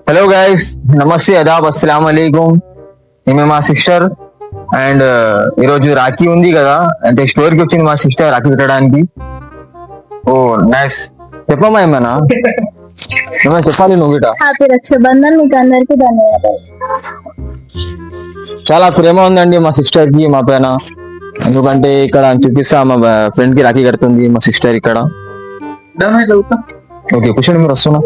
Hello guys, నమస్తే, అదాబ్, అస్సలాం అలైకుం. ఈమె మా సిస్టర్. అండ్ ఈరోజు రాఖీ ఉంది కదా, అంటే స్టోర్కి వచ్చింది మా సిస్టర్ రాఖీ కట్టడానికి. ఓ నైస్. చెప్పమ్మా ఏమైనా చెప్పాలి నువ్వు గిట. హ్యాపీ రక్షాబంధన్ మీకు అందరికీ ధన్యవాదాలు. చాలా ప్రేమ ఉందండి మా సిస్టర్ కి మా పైన. ఎందుకంటే ఇక్కడ చూపిస్తా, మా ఫ్రెండ్ కి రాఖీ కడుతుంది మా సిస్టర్ ఇక్కడ. ఓకే, కూర్చోండి, మీరు వస్తున్నా.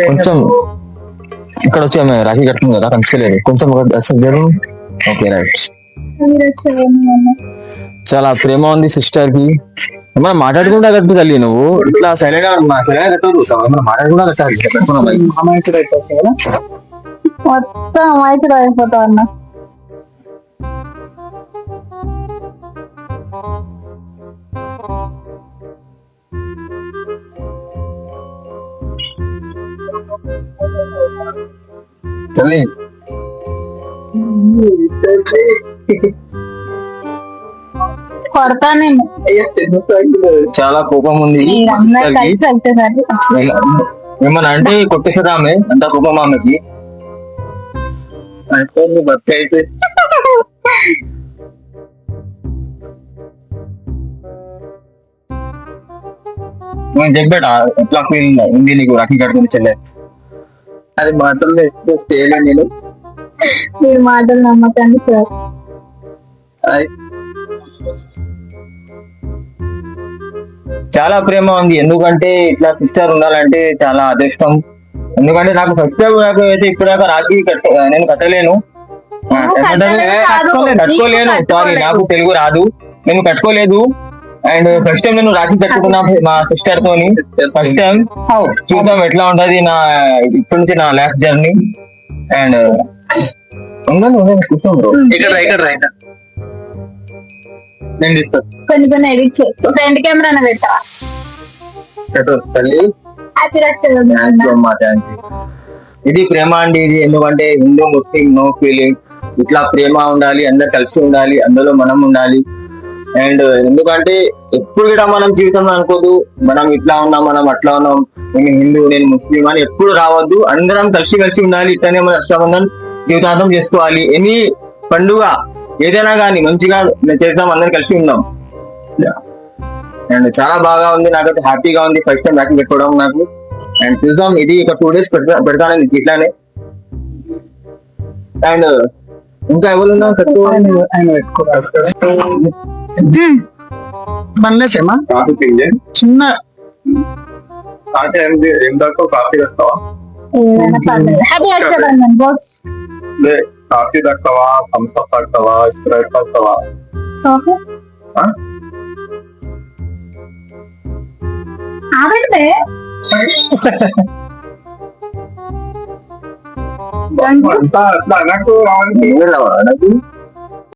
కొంచెం ఇక్కడ వచ్చి ఆమె రాఖీ కడుతుంది కదా, కనిపించలేదు. కొంచెం ఓకే రైట్. చాలా ప్రేమ ఉంది సిస్టర్ కి. ఏమన్నా మాట్లాడుకుంటా కట్టు తల్లి, నువ్వు ఇట్లా సైలెంట్ మాట్లాడుకుంటా కట్టాలి. మొత్తం అమాయకుడు అయిపోతావు అన్న. తల్లి కొడతా నేను. చాలా కోపం ఉంది. ఏమన్నా అంటే కొట్టేసారా ఆమె, అంత కోపం ఆమెకి. బతికి అయితే నేను చెప్పాడా ఎట్లా ఫీల్ ఉంది నీకు రాఖీ కట్టుకుని చెల్లె? అది మాటల్లో ఎక్కువ చేయలేను నేను. మీరు మాటలు నమ్మకండి సార్. చాలా ప్రేమ ఉంది. ఎందుకంటే ఇట్లా సిస్టర్ ఉండాలంటే చాలా అదృష్టం. ఎందుకంటే నాకు ఫస్ట్ నాకు అయితే ఇప్పటిదాకా రాఖీ నేను కట్టలేను, కట్టుకోలేను. సారీ, నాకు తెలుగు రాదు, నేను కట్టుకోలేదు. అండ్ ఫస్ట్ టైం నేను రాఖీ కట్టుకున్నా మా సిస్టర్ తోని. ఫస్ట్ టైం చూద్దాం ఎట్లా ఉంటది నా ఇప్పటి నుంచి నా లైఫ్ జర్నీ. అండ్ నేను ఇస్తాను కొన్ని కొన్ని ఎడిట్ చేయి. ఫ్రంట్ కెమెరా పెట్టా తల్లి. హ్యాపీ రక్షాబంధన్. ఇది ప్రేమ అండి. ఇది ఎందుకంటే హిందూ ముస్లిం నో ఫీలింగ్. ఇట్లా ప్రేమ ఉండాలి, అందరు కలిసి ఉండాలి, అందులో మనం ఉండాలి. అండ్ ఎందుకంటే ఎప్పుడు కూడా మనం జీవితంలో అనుకోదు మనం ఇట్లా ఉన్నాం, మనం అట్లా ఉన్నాం, నేను హిందూ నేను ముస్లిం అని ఎప్పుడు రావద్దు. అందరం కలిసి ఉండాలి. ఇట్లనే మన రక్షాబంధన్ జీవితాంతం చేసుకోవాలి. ఎనీ పండుగ ఏదైనా కానీ మంచిగా చేద్దాం, అందరం కలిసి ఉందాం. అండ్ చాలా బాగా ఉంది, నాకైతే హ్యాపీగా ఉంది ఫస్ట్ టైం రాఖీ పెట్టుకోవడం నాకు. అండ్ చూద్దాం, ఇది ఒక 2 days పెడతాను ఇట్లానే. అండ్ ఇంకా ఎవరున్నా ఆయన పెట్టుకోవాలి. మనలేమా కాఫీ పిండి చిన్న కాఫీ ఏం దాకా కాఫీ తెస్తావా? Happy Raksha Bandhan boss. కాఫీ తాగుతావా, థమ్స్ అప్ తాగుతావా, స్ప్రైట్ తాగుతావా? ఆగండి నాకు